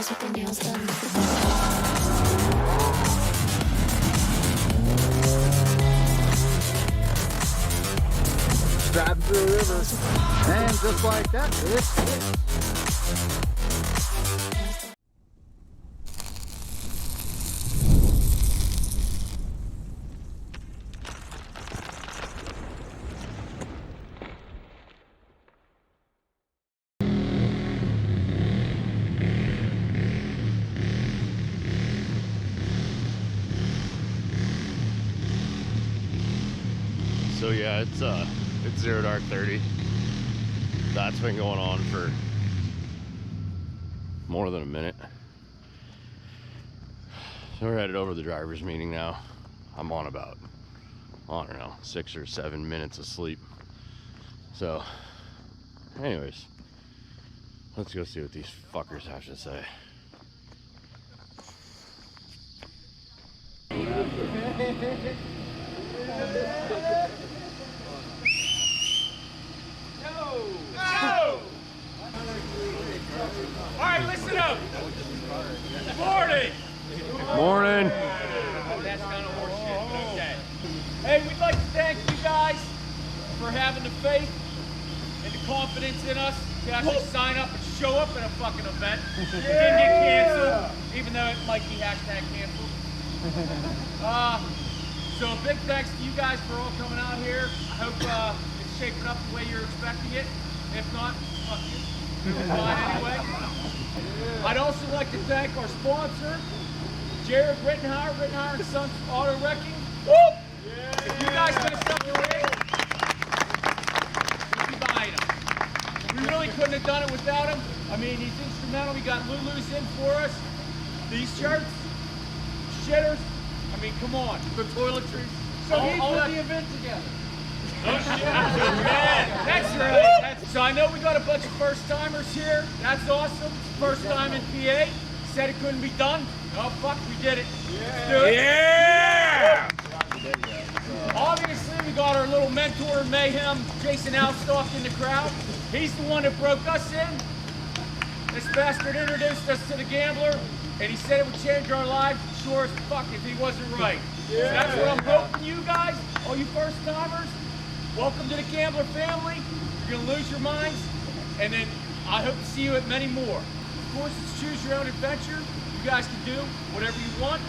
girls with their nails done. Driving through a river, and just like that, it's it. So yeah, it's 0 dark 30. That's been going on for more than a minute. So we're headed over to the driver's meeting now. I'm on about, I don't know, 6 or 7 minutes of sleep. So anyways, let's go see what these fuckers have to say. All right, listen up. Morning. Morning. That's kind of horseshit, but okay. Hey, we'd like to thank you guys for having the faith and the confidence in us to actually sign up and show up at a fucking event. It didn't get canceled, even though it might be hashtag canceled. So a big thanks to you guys for all coming out here. I hope it's shaping up the way you're expecting it. If not, fuck you. Anyway, I'd also like to thank our sponsor, Jared Rittenhauer, Rittenhauer & Sons Auto Wrecking. Woo! Yeah. If you guys could have stuck your rig, we'd be buying them. We really couldn't have done it without him. I mean, he's instrumental. He got Lulu's in for us. These shirts, shitters. I mean, come on. The toiletries. So he put the event together. Oh shit! Man, that's right. So I know we got a bunch of first timers here. That's awesome. First time in PA. Said it couldn't be done. Oh fuck, we did it. Yeah. Let's do it. Yeah! Obviously, we got our little mentor in mayhem, Jason Alstoff, in the crowd. He's the one that broke us in. This bastard introduced us to the gambler, and he said it would change our lives. Sure as fuck if he wasn't right. Yeah. So that's what I'm hoping you guys, all you first timers. Welcome to the Gambler family. You're gonna lose your minds, and then I hope to see you at many more. Of course, it's choose your own adventure. You guys can do whatever you want.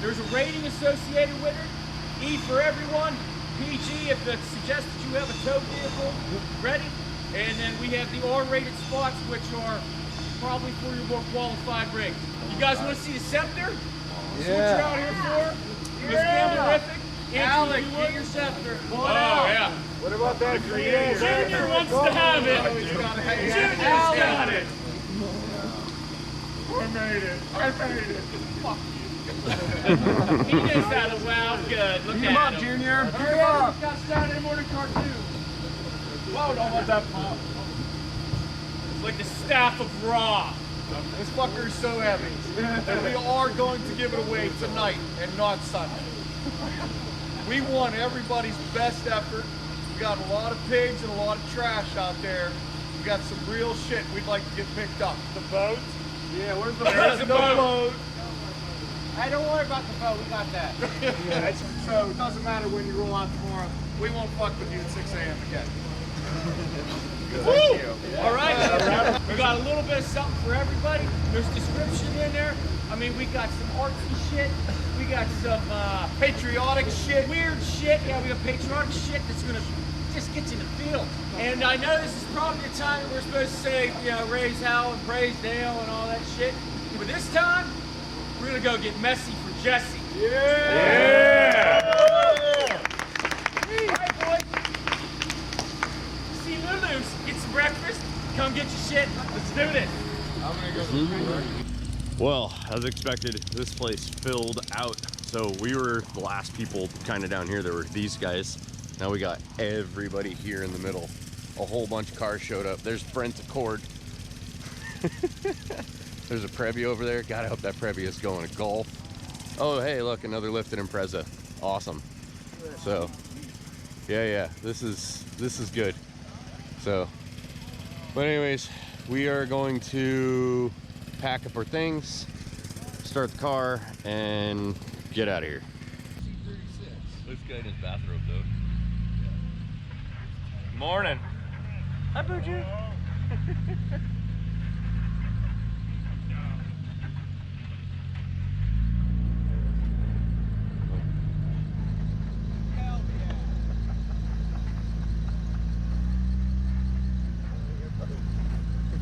There's a rating associated with it. E for everyone, PG if it suggests that you have a tow vehicle ready, and then we have the R-rated spots, which are probably for your more qualified rigs. You guys want to see the Scepter? That's what you're out here for. Miss Gamblerific. Alec, get your scepter. Oh, yeah. What about that creator? Junior wants to have it. Junior's got it. I made it. Fuck you. He knows how to wow. Good. Look Come at up, him. Junior. Hurry up. Got Saturday morning cartoon. Whoa, don't let that pop. It's like the staff of Ra. This fucker is so heavy. And we are going to give it away tonight and not Sunday. We want everybody's best effort. We got a lot of pigs and a lot of trash out there. We got some real shit we'd like to get picked up. The boat? Yeah, where's the There's the boat. Hey, don't worry about the boat. We got that. So it doesn't matter when you roll out tomorrow. We won't fuck with you at 6 a.m. again. Woo! All right. We got a little bit of something for everybody. There's description in there. I mean, we got some artsy shit. We got some patriotic shit, weird shit. Yeah, we got patriotic shit that's gonna just get you in the field. And I know this is probably the time that we're supposed to say, you know, raise hell and praise Dale and all that shit. But this time, we're gonna go get messy for Jesse. Yeah! All right, boys. See Lulu's, get some breakfast, come get your shit. Let's do this. I'm gonna go. Well, as expected, this place filled out. So we were the last people kind of down here. There were these guys. Now we got everybody here in the middle. A whole bunch of cars showed up. There's Brent Accord. There's a Previ over there. God, I hope that Previ is going to golf. Oh, hey, look, another lifted Impreza. Awesome. So, yeah, this is good. So, but anyways, we are going to pack up our things, start the car, and get out of here. This guy in his bathrobe though. Morning. Hi, Booju.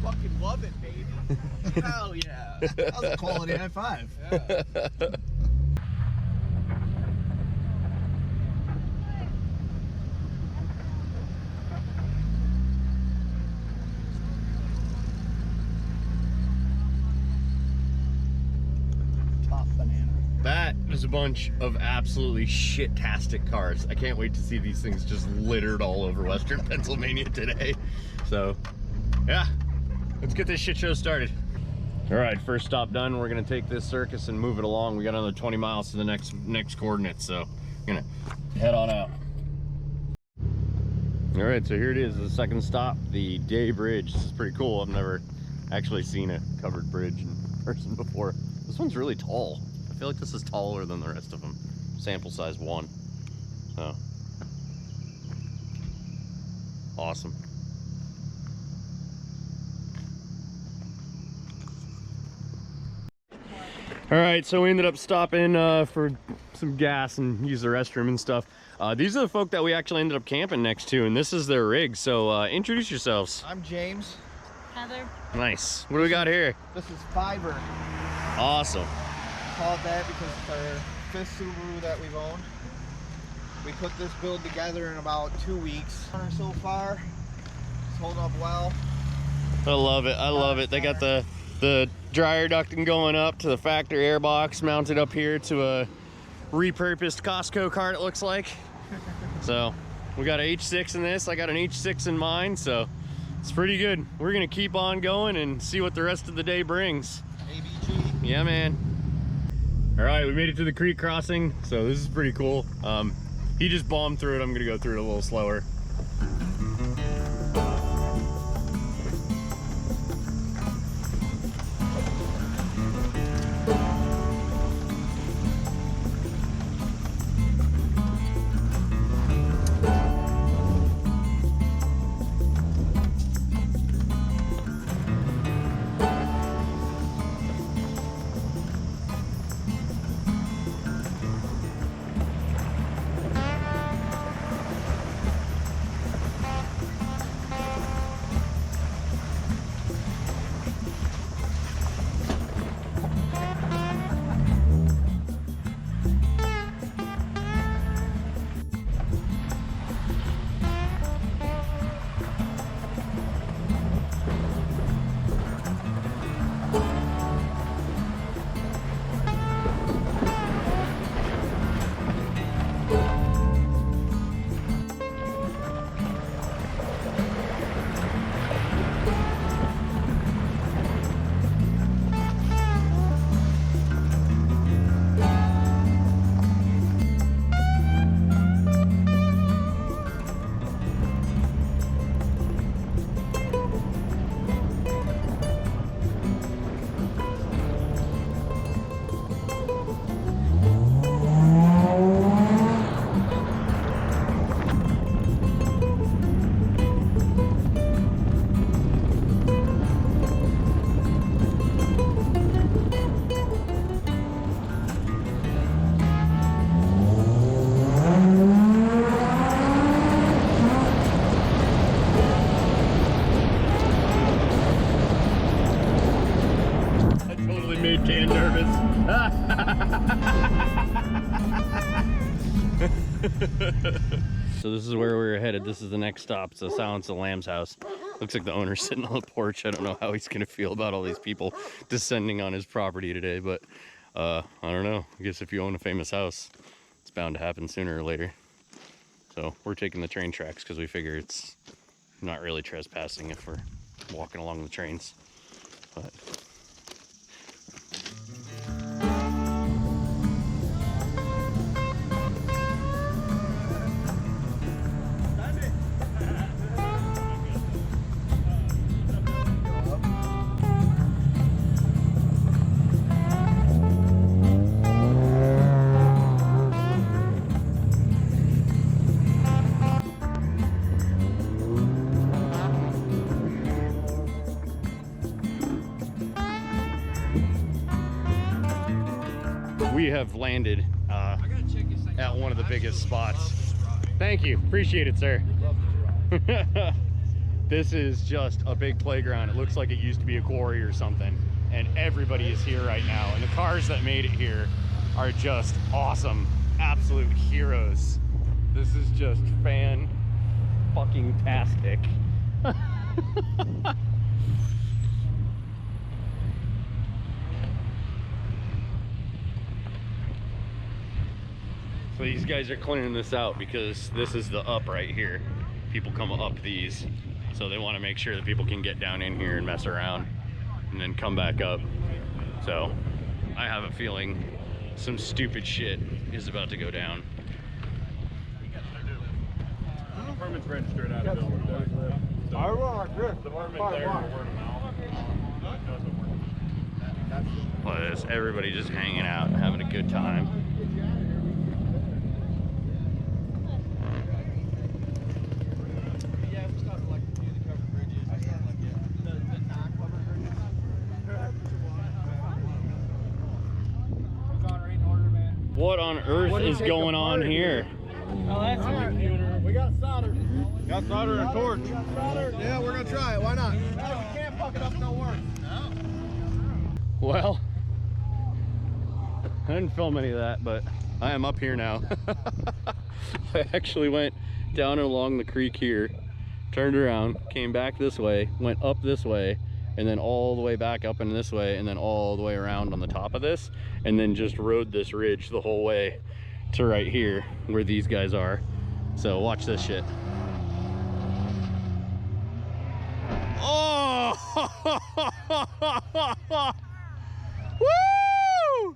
Fucking love it, baby. Hell yeah. That was a quality high five. Yeah. Top banana. That is a bunch of absolutely shit-tastic cars. I can't wait to see these things just littered all over Western Pennsylvania today. So, yeah. Let's get this shit show started. All right, first stop done. We're gonna take this circus and move it along. We got another 20 miles to the next coordinates, so I'm gonna head on out. All right, so here it is, the second stop, the Day Bridge. This is pretty cool. I've never actually seen a covered bridge in person before. This one's really tall. I feel like this is taller than the rest of them. Sample size 1. So, awesome. All right, so we ended up stopping for some gas and use the restroom and stuff. These are the folk that we actually ended up camping next to, and this is their rig. So introduce yourselves. I'm James. Heather. Nice. What do we got here? This is Fiverr. Awesome. Called that because it's our 5th Subaru that we've owned. We put this build together in about 2 weeks or so far. It's holding up well. I love it. I love it. They got the dryer ducting going up to the factory airbox, mounted up here to a repurposed Costco cart, it looks like. So we got an H6 in this. I got an H6 in mine, so it's pretty good. We're gonna keep on going and see what the rest of the day brings. ABG. Yeah, man. All right, we made it to the creek crossing, so this is pretty cool. He just bombed through it. I'm gonna go through it a little slower. Made Dan nervous. So this is where we're headed. This is the next stop. It's the Silence of the Lambs house. Looks like the owner's sitting on the porch. I don't know how he's gonna feel about all these people descending on his property today, but I don't know. I guess if you own a famous house, it's bound to happen sooner or later. So we're taking the train tracks because we figure it's not really trespassing if we're walking along the trains. But we have landed at one of the biggest spots. Thank you, appreciate it, sir. This is just a big playground. It looks like it used to be a quarry or something, and everybody is here right now, and the cars that made it here are just awesome, absolute heroes. This is just fan-fucking-tastic. So these guys are clearing this out because this is the up right here. People come up these, so they want to make sure that people can get down in here and mess around and then come back up. So I have a feeling some stupid shit is about to go down. Permits registered out of Illinois. The permit there for word of mouth doesn't work. Well, it's everybody just hanging out, having a good time. What on earth is going on here? Oh, that's a computer. We got solder. Got solder and torch. Yeah, we're gonna try it. Why not? No, we can't fuck it up no worse. No. Well, I didn't film any of that, but I am up here now. I actually went down and along the creek here, turned around, came back this way, went up this way, and then all the way back up and this way, and then all the way around on the top of this, and then just rode this ridge the whole way to right here where these guys are. So watch this shit. Oh! Woo!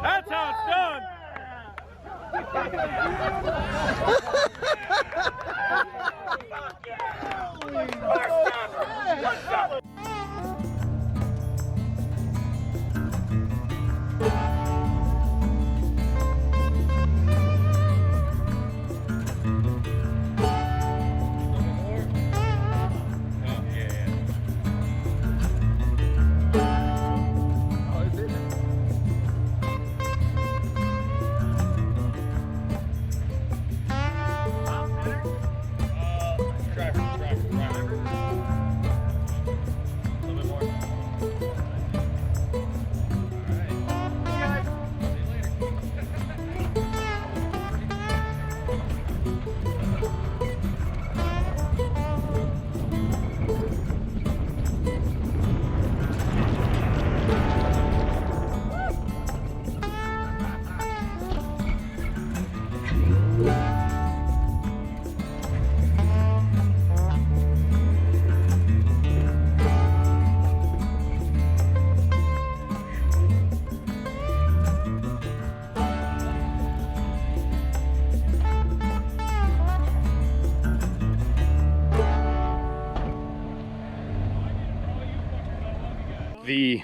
That's how it's done. The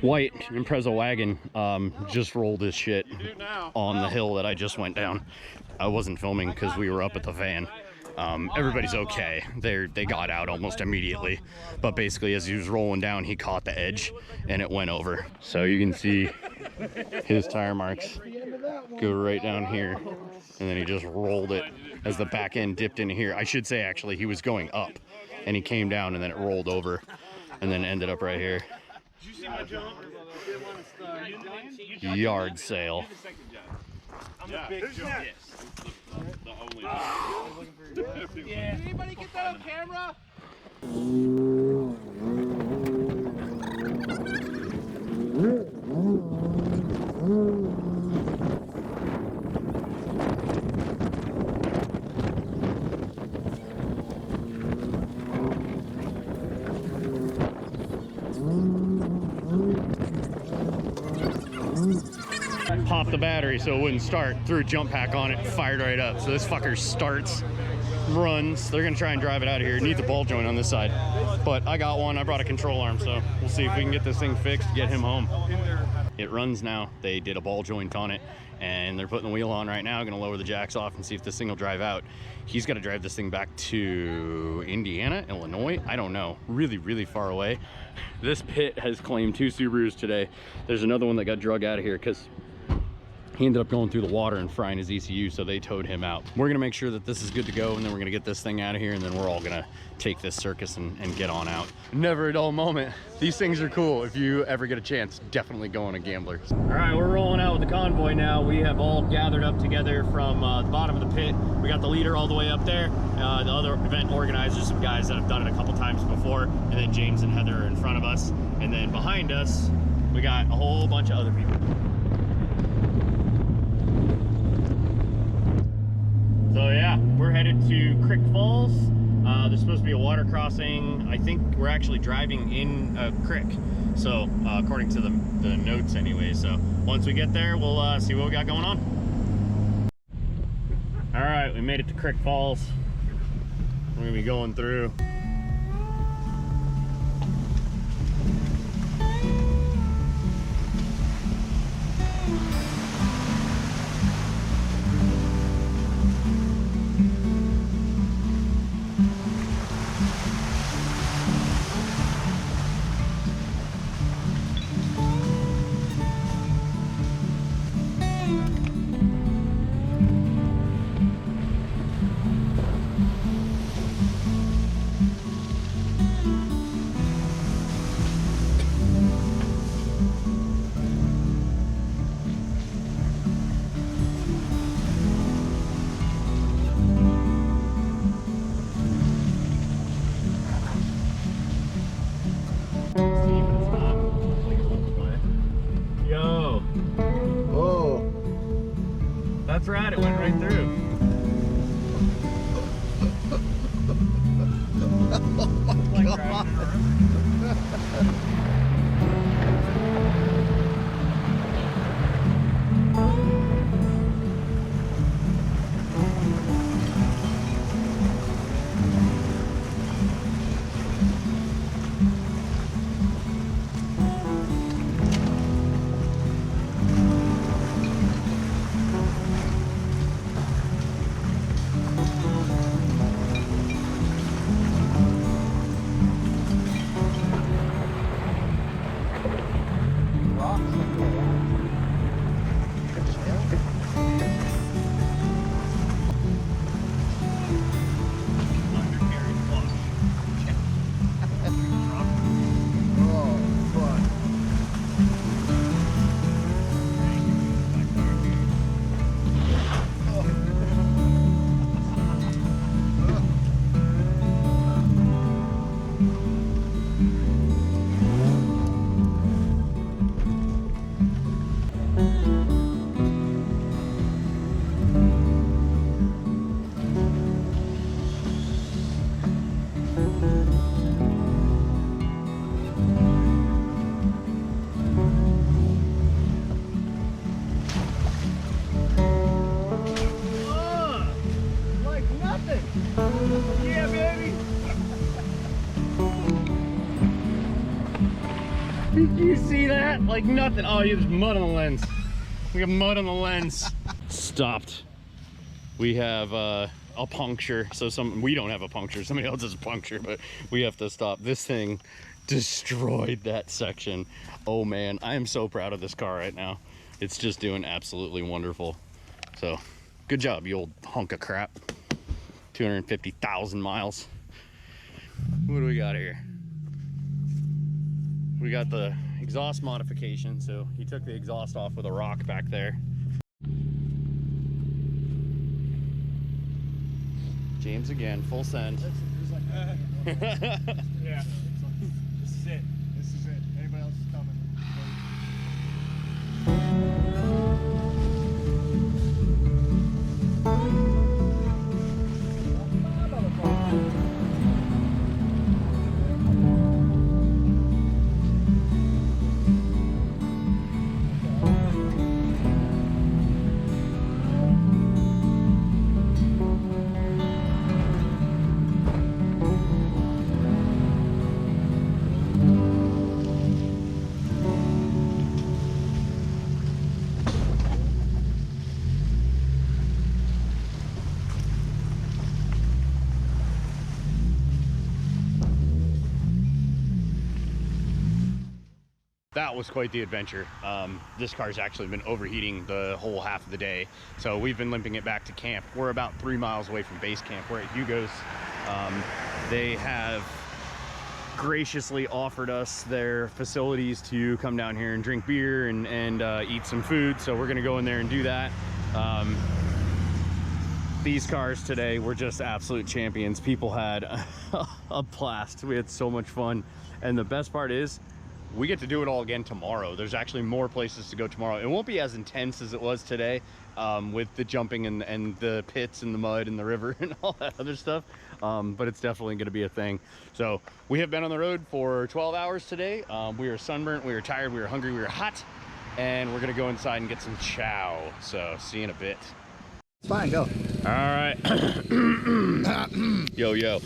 white Impreza wagon just rolled this shit on the hill that I just went down. I wasn't filming because we were up at the van. Everybody's okay. They got out almost immediately, but basically as he was rolling down, he caught the edge and it went over. So you can see his tire marks go right down here, and then he just rolled it as the back end dipped into here. I should say actually he was going up and he came down and then it rolled over and then ended up right here. Did you see my jump? Yard sale. I'm the big jump. Yes. The only one. Yeah. Did anybody get that on camera? Popped the battery so it wouldn't start, threw a jump pack on it, fired right up. So this fucker starts runs. They're gonna try and drive it out of here. It needs a ball joint on this side, but I got one. I brought a control arm, so we'll see if we can get this thing fixed, get him home. It runs now. They did a ball joint on it, and they're putting the wheel on right now. Gonna lower the jacks off and see if this thing will drive out. He's got to drive this thing back to Indiana, Illinois. I don't know. Really, really far away. This pit has claimed 2 Subarus today. There's another one that got drug out of here because he ended up going through the water and frying his ECU, so they towed him out. We're gonna make sure that this is good to go, and then we're gonna get this thing out of here, and then we're all gonna take this circus and get on out. Never a dull moment. These things are cool. If you ever get a chance, definitely go on a Gambler. All right, we're rolling out with the convoy now. We have all gathered up together from the bottom of the pit. We got the leader all the way up there. The other event organizers, some guys that have done it a couple times before, and then James and Heather are in front of us. And then behind us, we got a whole bunch of other people. So yeah, we're headed to Creek Falls. There's supposed to be a water crossing. I think we're actually driving in a creek. So according to the notes anyway. So once we get there, we'll see what we got going on. All right, we made it to Creek Falls. We're gonna be going through. Yo. Whoa. That's right, it went right through. Did you see that? Like nothing. Oh, there's mud on the lens. We got mud on the lens. Stopped. We have a puncture. So we don't have a puncture. Somebody else has a puncture, but we have to stop. This thing destroyed that section. Oh man, I am so proud of this car right now. It's just doing absolutely wonderful. So good job, you old hunk of crap. 250,000 miles. What do we got here? We got the exhaust modification, so he took the exhaust off with a rock back there. James again, full send. Yeah. This is it. This is it. Anybody else is coming? that was quite the adventure. This car's actually been overheating the whole half of the day, so we've been limping it back to camp. We're about 3 miles away from base camp. We're at Hugo's. They have graciously offered us their facilities to come down here and drink beer and eat some food, so we're gonna go in there and do that. These cars today were just absolute champions. People had a blast. We had so much fun, and the best part is we get to do it all again tomorrow. There's actually more places to go tomorrow. It won't be as intense as it was today, with the jumping and the pits and the mud and the river and all that other stuff, but it's definitely going to be a thing. So we have been on the road for 12 hours today. We were sunburnt, we were tired, we were hungry, we were hot, and we're going to go inside and get some chow. So see you in a bit. Fine, go. All right. Yo.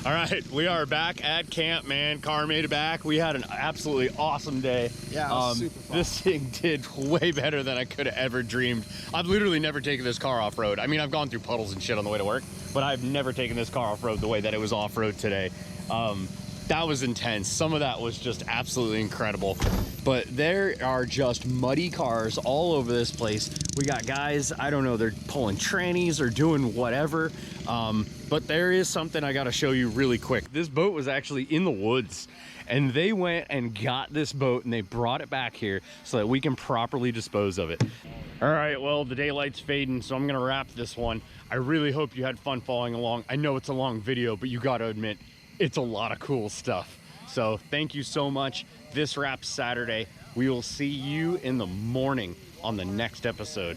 All right, we are back at camp, man. Car made it back. We had an absolutely awesome day. Yeah, it was super fun. This thing did way better than I could have ever dreamed. I've literally never taken this car off-road. I mean, I've gone through puddles and shit on the way to work, but I've never taken this car off-road the way that it was off-road today. That was intense. Some of that was just absolutely incredible. But there are just muddy cars all over this place. We got guys, I don't know, they're pulling trannies or doing whatever. But there is something I gotta show you really quick. This boat was actually in the woods, and they went and got this boat and they brought it back here so that we can properly dispose of it. All right, well, the daylight's fading, so I'm gonna wrap this one. I really hope you had fun following along. I know it's a long video, but you gotta admit, it's a lot of cool stuff. So thank you so much. This wraps Saturday. We will see you in the morning on the next episode.